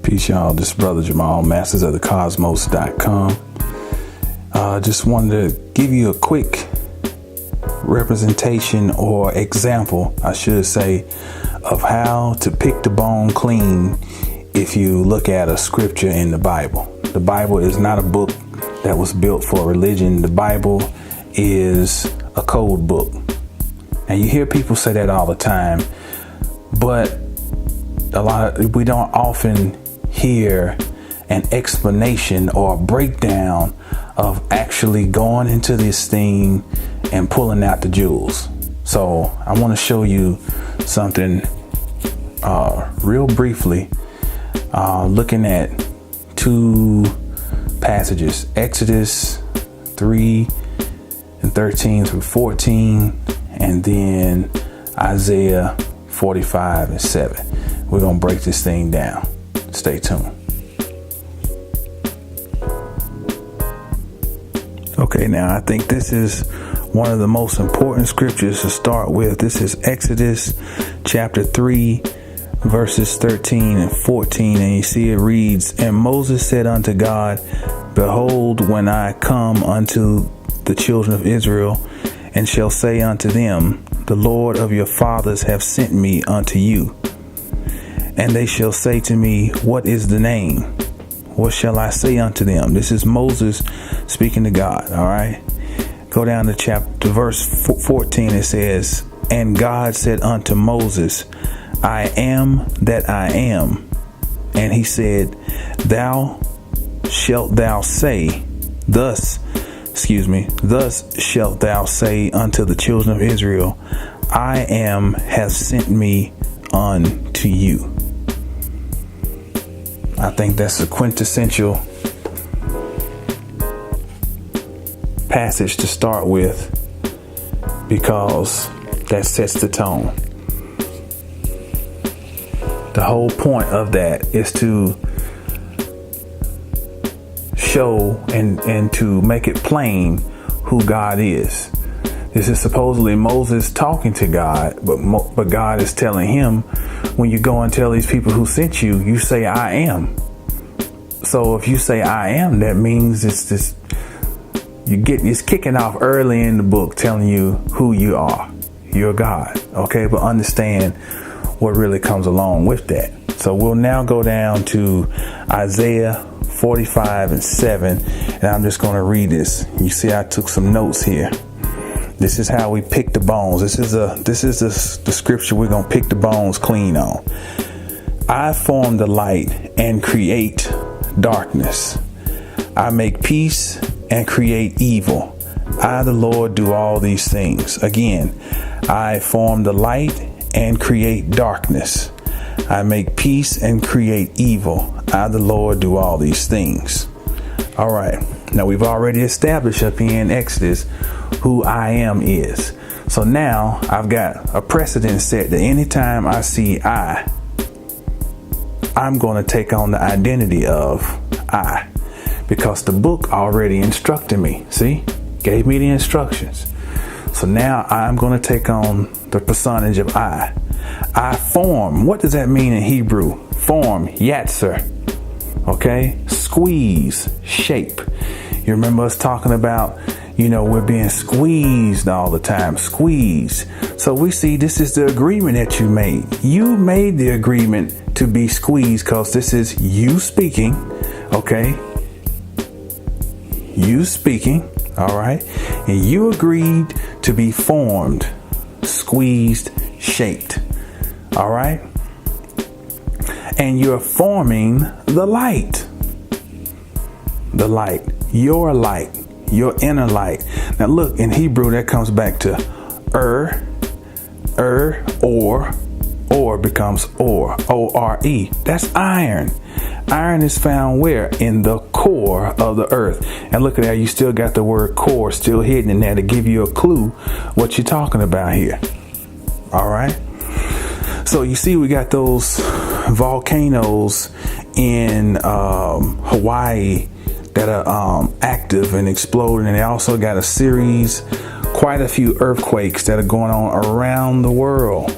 Peace, y'all. This is Brother Jamal, mastersofthecosmos.com. Just wanted to give you a quick representation or example, I should say, of how to pick the bone clean if you look at a scripture in the Bible. The Bible is not a book that was built for religion. The Bible is a code book. And you hear people say that all the time, but we don't often hear an explanation or a breakdown of actually going into this thing and pulling out the jewels. So I want to show you something real briefly, looking at two passages, Exodus 3:13 through 14, and then Isaiah 45:7. We're going to break this thing down. Stay tuned. Okay, now I think this is one of the most important scriptures to start with. This is Exodus chapter 3, verses 13 and 14. And you see it reads, "And Moses said unto God, Behold, when I come unto the children of Israel, and shall say unto them, The Lord of your fathers have sent me unto you. And they shall say to me, What is the name? What shall I say unto them?" This is Moses speaking to God. All right. Go down to verse 14. It says, "And God said unto Moses, I am that I am. And he said, Thus shalt thou say unto the children of Israel, I am has sent me unto you." I think that's a quintessential passage to start with, because that sets the tone. The whole point of that is to show and to make it plain who God is. This is supposedly Moses talking to God, but God is telling him, when you go and tell these people who sent you, you say, I am. So if you say I am, that means it's kicking off early in the book, telling you who you are. You're God. Okay, but understand what really comes along with that. So we'll now go down to Isaiah 45:7, and I'm just going to read this. You see, I took some notes here. This is how we pick the bones. This is the scripture we're going to pick the bones clean on. "I form the light and create darkness. I make peace and create evil. I, the Lord, do all these things." Again, I form the light and create darkness. I make peace and create evil. I, the Lord, do all these things. All right. Now we've already established up here in Exodus who I am is. So now I've got a precedent set that anytime I see I'm going to take on the identity of I, because the book already instructed me. See, gave me the instructions. So now I'm going to take on the personage of I. I form. What does that mean in Hebrew? Form, yatzer. Okay, squeeze, shape. You remember us talking about, we're being squeezed all the time. Squeeze. So we see this is the agreement that you made. You made the agreement to be squeezed, because this is you speaking. Okay. You speaking. All right. And you agreed to be formed, squeezed, shaped. All right. And you're forming the light. The light. Your light. Your inner light. Now look, in Hebrew that comes back to or becomes O-R-E. That's iron. Iron is found where? In the core of the earth. And look at that, you still got the word core still hidden in there to give you a clue what you're talking about here. All right. So you see, we got those volcanoes in Hawaii that are active and exploding, and they also got quite a few earthquakes that are going on around the world.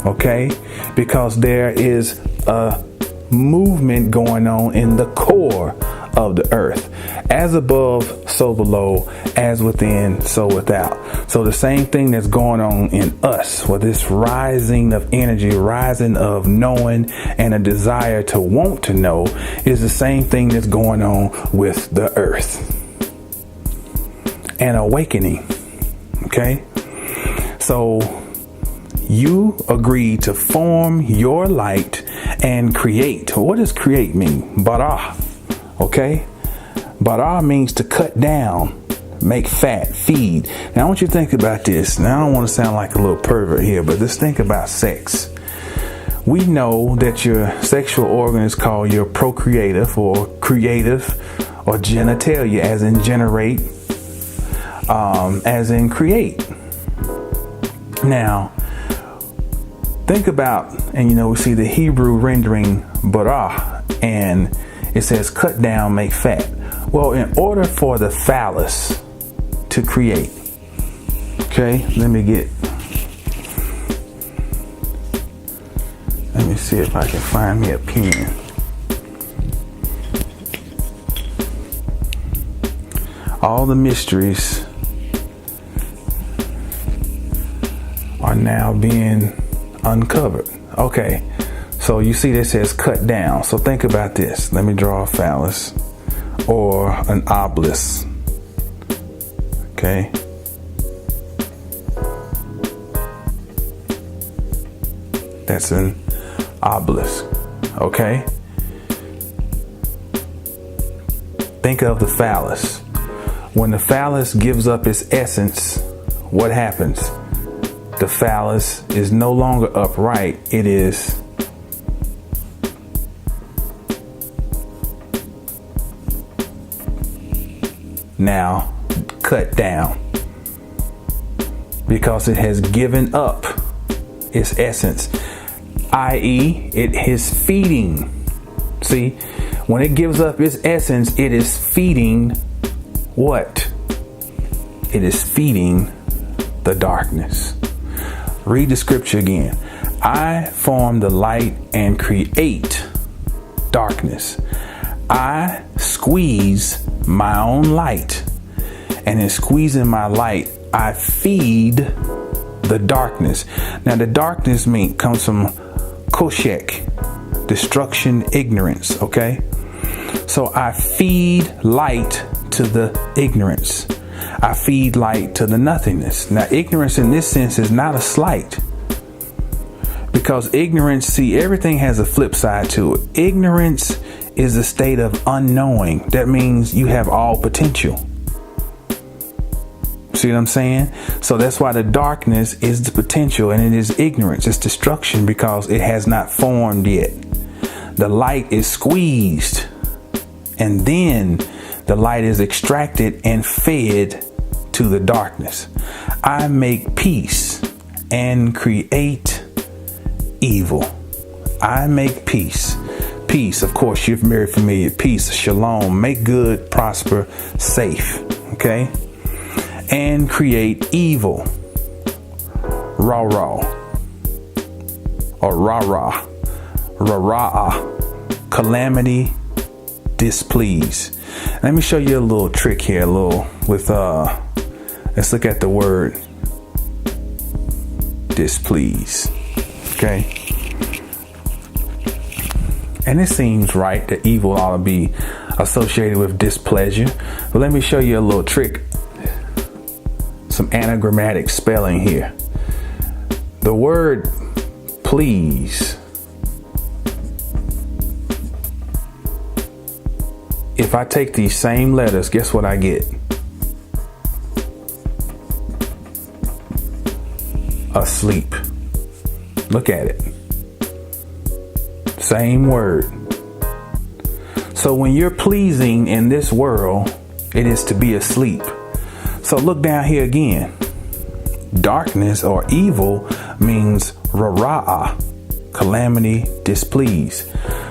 Okay, because there is a movement going on in the core of the earth. As above, so below, as within, so without. So the same thing that's going on in us, with this rising of energy, rising of knowing, and a desire to want to know, is the same thing that's going on with the earth. An awakening. Okay? So you agree to form your light and create. What does create mean? Bara. Okay? Bara means to cut down, make fat, feed. Now I want you to think about this. Now I don't want to sound like a little pervert here, but just think about sex. We know that your sexual organ is called your procreative or creative or genitalia, as in generate, as in create. Now, think about, and we see the Hebrew rendering bara, and it says cut down, make fat. Well, in order for the phallus to create, okay, let me see if I can find me a pen. All the mysteries are now being uncovered. Okay, so you see this says cut down. So think about this. Let me draw a phallus or an obelisk. Okay. That's an obelisk. Okay. Think of the phallus. When the phallus gives up its essence, what happens? The phallus is no longer upright. It is now cut down because it has given up its essence, i.e., it is feeding. See, when it gives up its essence, it is feeding what? It is feeding the darkness. Read the scripture again. I form the light and create darkness. I squeeze my own light, and in squeezing my light, I feed the darkness. Now, the darkness comes from koshek, destruction, ignorance. Okay, so I feed light to the ignorance. I feed light to the nothingness. Now, ignorance in this sense is not a slight, because ignorance, see, everything has a flip side to it. Ignorance is a state of unknowing. That means you have all potential. See what I'm saying? So that's why the darkness is the potential, and it is ignorance. It's destruction because it has not formed yet. The light is squeezed, and then the light is extracted and fed to the darkness. I make peace and create evil. I make peace. Peace, of course, you're very familiar. Peace, shalom, make good, prosper, safe. Okay? And create evil. Ra-ra. Or ra-ra. Ra-ra. Calamity, displease. Let me show you a little trick here, let's look at the word displease. Okay. And it seems right that evil ought to be associated with displeasure. But let me show you a little trick. Some anagrammatic spelling here. The word please, if I take these same letters, guess what I get? Asleep. Look at it. Same word. So when you're pleasing in this world, it is to be asleep. So look down here again. Darkness or evil means rara'a, calamity, displease.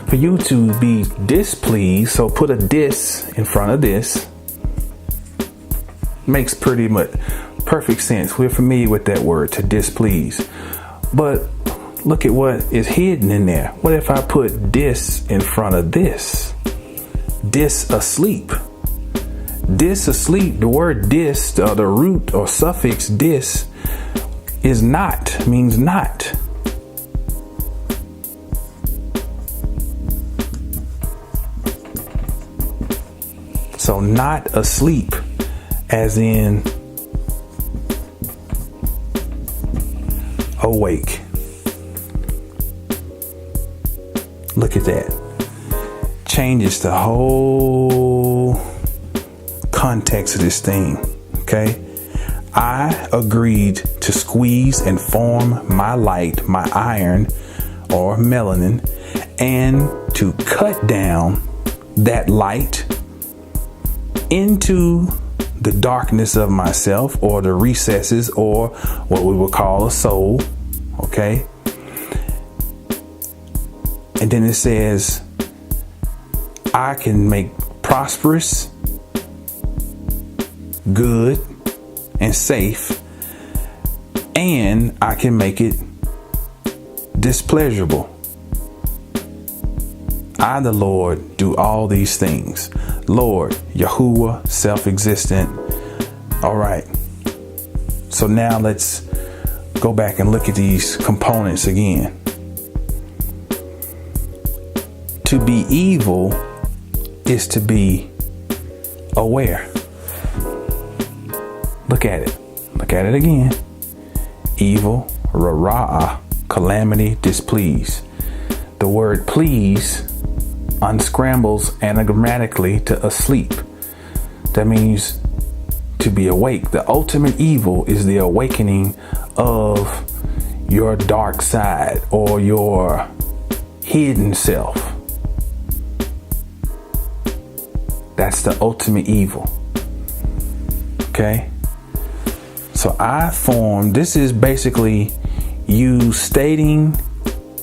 For you to be displeased, so put a dis in front of this. Makes pretty much perfect sense. We're familiar with that word, to displease. But look at what is hidden in there. What if I put dis in front of this? Dis asleep. Dis asleep, the word dis, or the root or suffix dis, is not, means not. So not asleep, as in awake. Look at that. Changes the whole context of this thing. Okay. I agreed to squeeze and form my light, my iron or melanin, and to cut down that light into the darkness of myself, or the recesses, or what we would call a soul. Okay. And then it says, I can make prosperous, good, and safe, and I can make it displeasurable. I, the Lord, do all these things. Lord, Yahuwah, self-existent. All right. So now let's go back and look at these components again. To be evil is to be aware. Look at it. Look at it again. Evil, ra'ah, calamity, displease. The word please unscrambles anagrammatically to asleep. That means to be awake. The ultimate evil is the awakening of your dark side or your hidden self. That's the ultimate evil. Okay? So this is basically you stating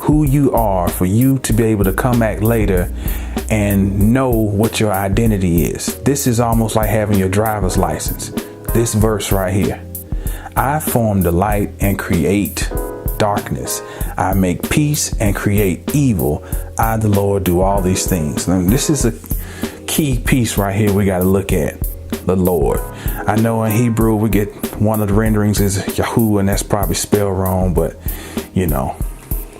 who you are for you to be able to come back later and know what your identity is. This is almost like having your driver's license. This verse right here. I form the light and create darkness. I make peace and create evil. I, the Lord, do all these things. Now, this is a key piece right here we got to look at. The Lord. I know in Hebrew we get one of the renderings is Yahoo, and that's probably spelled wrong, but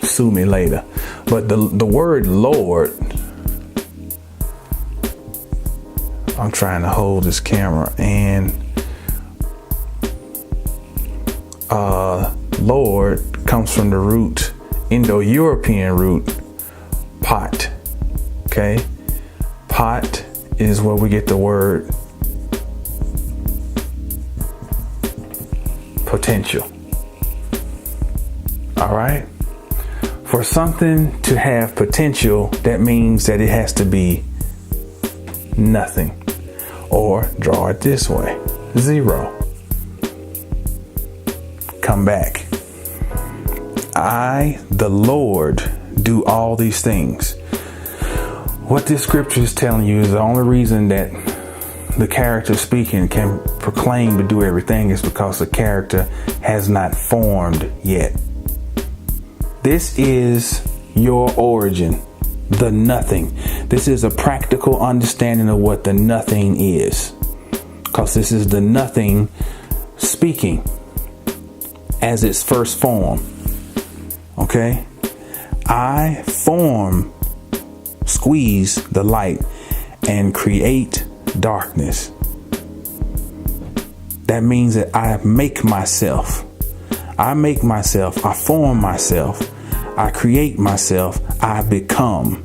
sue me later. But the word Lord, I'm trying to hold this camera, and Lord comes from the root, Indo-European root, pot. Okay, pot is where we get the word potential. All right. For something to have potential, that means that it has to be nothing. Or draw it this way. 0. Come back. I, the Lord, do all these things. What this scripture is telling you is the only reason that the character speaking can proclaim to do everything is because the character has not formed yet. This is your origin, the nothing. This is a practical understanding of what the nothing is, because this is the nothing speaking as its first form. Okay? I squeeze the light and create darkness. That means that I make myself. I form myself. I create myself. I become.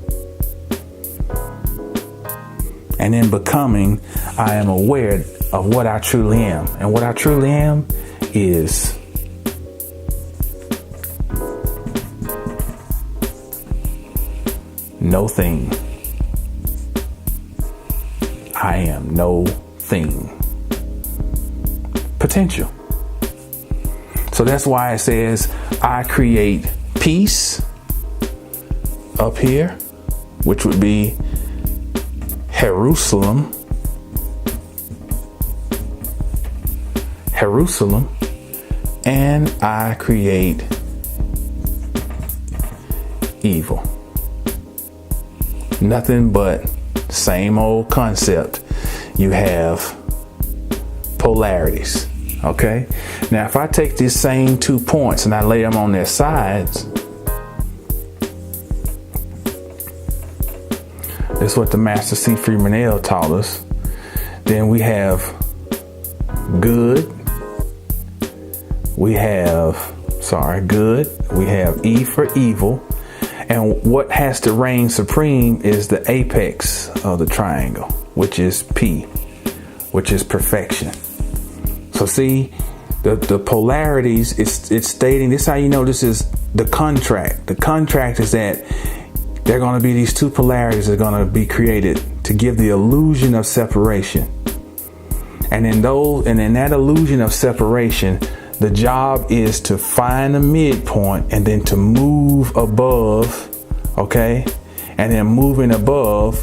And in becoming, I am aware of what I truly am. And what I truly am is no thing. I am no thing. Potential. So that's why it says I create peace up here, which would be Jerusalem, and I create evil. Nothing but same old concept. You have polarities. Okay. Now, if I take these same 2 points and I lay them on their sides, that's what the Master C. Freeman L. taught us. Then we have good. We have E for evil. And what has to reign supreme is the apex of the triangle, which is P, which is perfection. So see, the polarities, it's stating, this is how you know this is the contract. The contract is that there are going to be these two polarities that are going to be created to give the illusion of separation. And in that illusion of separation, the job is to find a midpoint and then to move above, okay? And then moving above,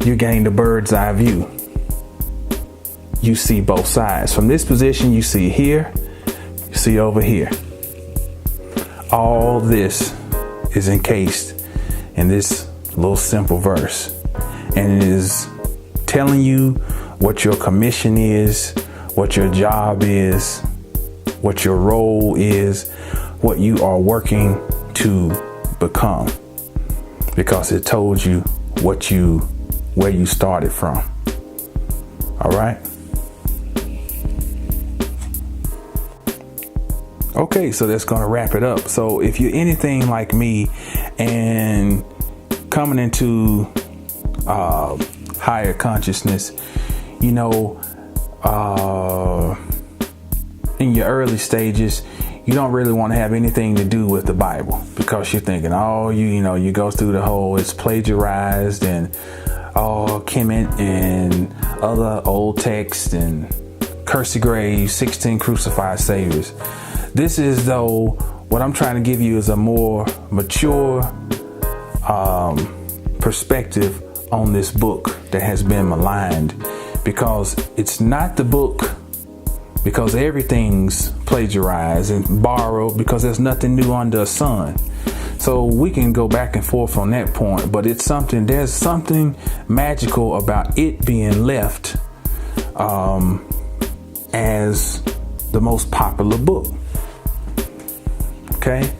you gain the bird's eye view. You see both sides. From this position, you see here, you see over here. All this is encased in this little simple verse. And it is telling you what your commission is, what your job is, what your role is, what you are working to become. Because it told you where you started from. All right. Okay, so that's going to wrap it up. So if you're anything like me and coming into higher consciousness, you know, in your early stages, you don't really want to have anything to do with the Bible because you're thinking, oh, you go through the whole, it's plagiarized and Kemet and other old texts and Cursey Graves, 16 crucified saviors. This is, though, what I'm trying to give you is a more mature perspective on this book that has been maligned, because it's not the book because everything's plagiarized and borrowed, because there's nothing new under the sun. So we can go back and forth on that point, but there's something magical about it being left as the most popular book. Okay,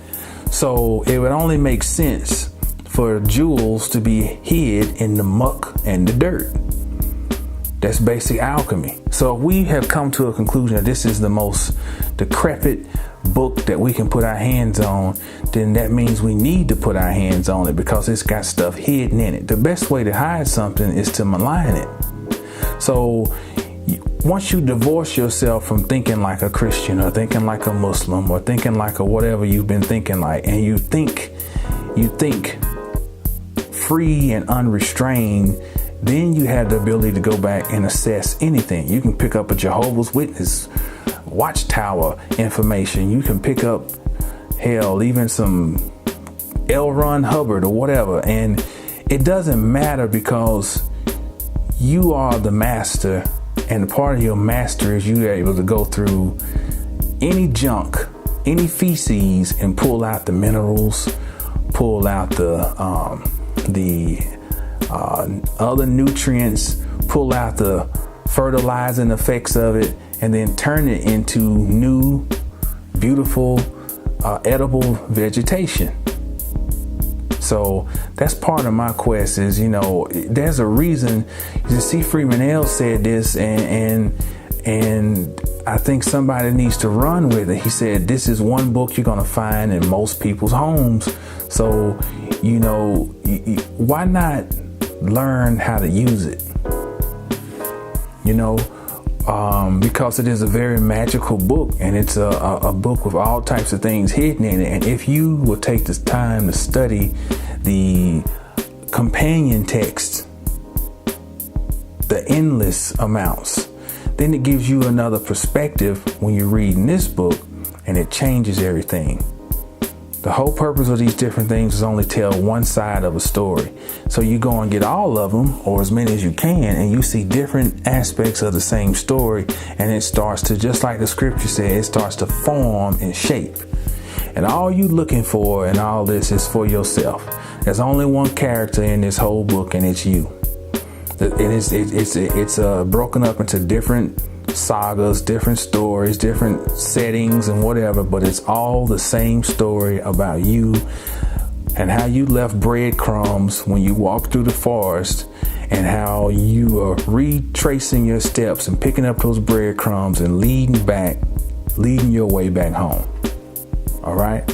so it would only make sense for jewels to be hid in the muck and the dirt. That's basic alchemy. So if we have come to a conclusion that this is the most decrepit book that we can put our hands on, then that means we need to put our hands on it because it's got stuff hidden in it. The best way to hide something is to malign it. So once you divorce yourself from thinking like a Christian or thinking like a Muslim or thinking like a whatever you've been thinking like, and you think free and unrestrained, then you have the ability to go back and assess anything. You can pick up a Jehovah's Witness watchtower information. You can pick up, hell, even some L. Ron Hubbard or whatever. And it doesn't matter because you are the master. And the part of your master is you are able to go through any junk, any feces, and pull out the minerals, pull out the other nutrients, pull out the fertilizing effects of it, and then turn it into new, beautiful, edible vegetation. So that's part of my quest is, there's a reason. C. Freeman L. said this, and I think somebody needs to run with it. He said, this is one book you're going to find in most people's homes. So, why not learn how to use it? Because it is a very magical book, and it's a book with all types of things hidden in it. And if you will take this time to study the companion text, the endless amounts, then it gives you another perspective when you're reading this book, and it changes everything. The whole purpose of these different things is only tell one side of a story. So you go and get all of them, or as many as you can, and you see different aspects of the same story, and it starts to, just like the scripture says, it starts to form and shape. And all you looking for in all this is for yourself. There's only one character in this whole book, and it's you. It's broken up into different sagas, different stories, different settings and whatever, but it's all the same story about you and how you left breadcrumbs when you walked through the forest, and how you are retracing your steps and picking up those breadcrumbs and leading your way back home. All right.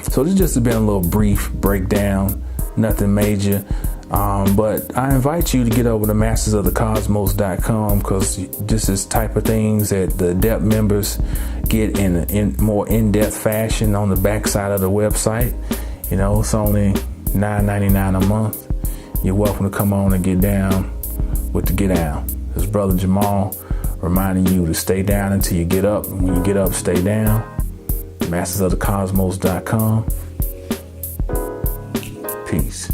So this just has been a little brief breakdown, nothing major. But I invite you to get over to mastersofthecosmos.com, because this is type of things that the Adept members get in more in-depth fashion on the backside of the website. You know, it's only $9.99 a month. You're welcome to come on and get down with the Get Down. This is Brother Jamal reminding you to stay down until you get up. And when you get up, stay down. mastersofthecosmos.com. Peace.